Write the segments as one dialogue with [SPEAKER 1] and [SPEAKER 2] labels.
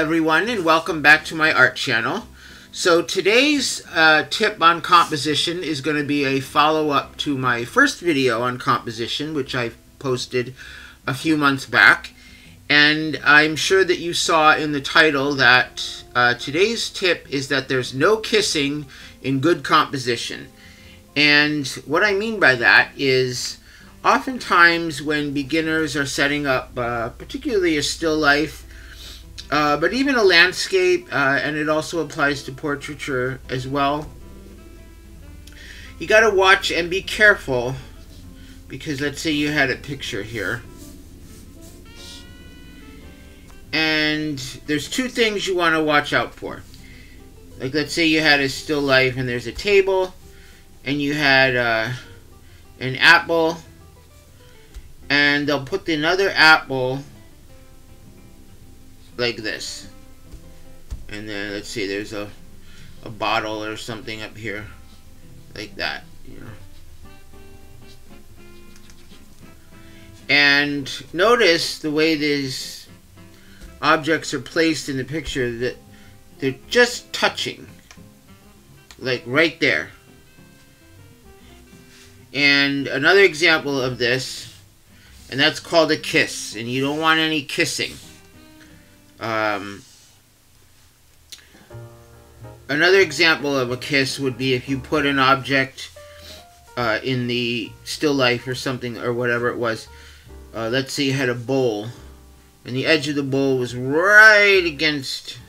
[SPEAKER 1] everyone, and welcome back to my art channel. So today's tip on composition is going to be a follow-up to my first video on composition, which I posted a few months back. And I'm sure that you saw in the title that today's tip is that there's no kissing in good composition. And what I mean by that is oftentimes when beginners are setting up particularly a still life, but even a landscape, and it also applies to portraiture as well, you got to watch and be careful, because let's say you had a picture here, and there's two things you want to watch out for. Like, let's say you had a still life and there's a table, and you had an apple, and they'll put another apple like this, and then let's see, there's a bottle or something up here like that, you know. And notice the way these objects are placed in the picture, that they're just touching, like right there. And another example of this, and that's called a kiss, and you don't want any kissing. Another example of a kiss would be if you put an object in the still life or something, or whatever it was. Let's say you had a bowl, and the edge of the bowl was right against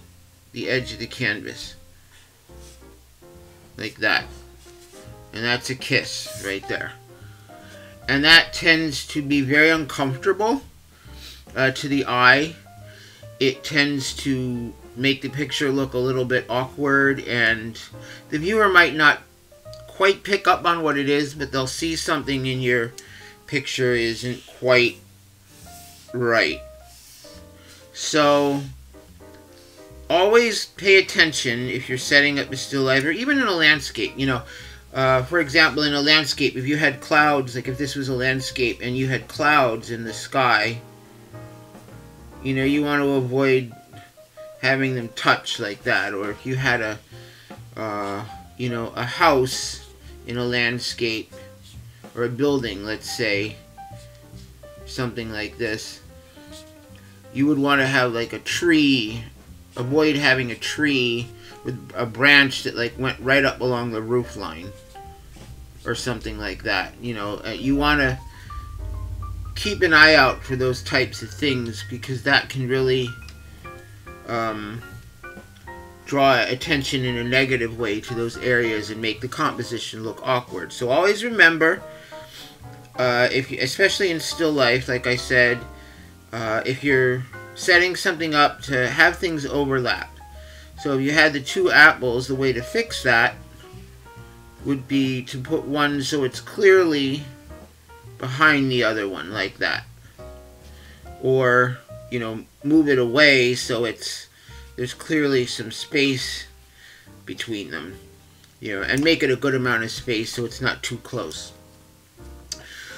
[SPEAKER 1] the edge of the canvas, like that. And that's a kiss right there. And that tends to be very uncomfortable to the eye. It tends to make the picture look a little bit awkward, and the viewer might not quite pick up on what it is, but they'll see something in your picture isn't quite right. So always pay attention if you're setting up a still life, or even in a landscape. You know, for example, in a landscape, if you had clouds, like if this was a landscape and you had clouds in the sky, you know, you want to avoid having them touch like that. Or if you had you know, a house in a landscape, or a building, let's say, something like this, you would want to have like a tree. Avoid having a tree with a branch that like went right up along the roof line, or something like that. You know, you want to keep an eye out for those types of things, because that can really draw attention in a negative way to those areas and make the composition look awkward. So always remember, if you, especially in still life, like I said, if you're setting something up, to have things overlap. So if you had the two apples, the way to fix that would be to put one so it's clearly behind the other one, like that. Or, you know, move it away so there's clearly some space between them. You know, and make it a good amount of space so it's not too close.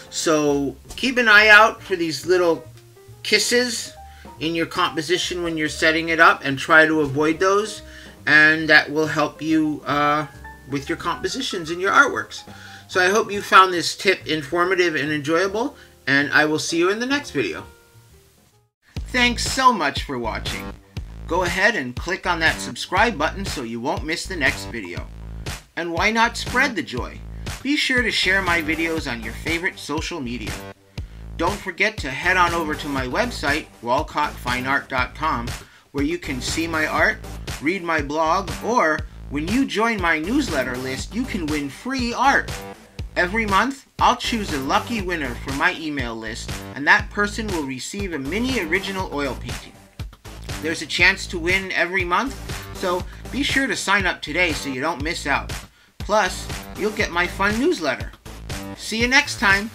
[SPEAKER 1] So keep an eye out for these little kisses in your composition when you're setting it up, and try to avoid those, and that will help you with your compositions in your artworks. So I hope you found this tip informative and enjoyable, and I will see you in the next video. Thanks so much for watching. Go ahead and click on that subscribe button so you won't miss the next video. And why not spread the joy? Be sure to share my videos on your favorite social media. Don't forget to head on over to my website, walcottfineart.com, where you can see my art, read my blog, or when you join my newsletter list, you can win free art. Every month, I'll choose a lucky winner for my email list, and that person will receive a mini original oil painting. There's a chance to win every month, so be sure to sign up today so you don't miss out. Plus, you'll get my fun newsletter. See you next time!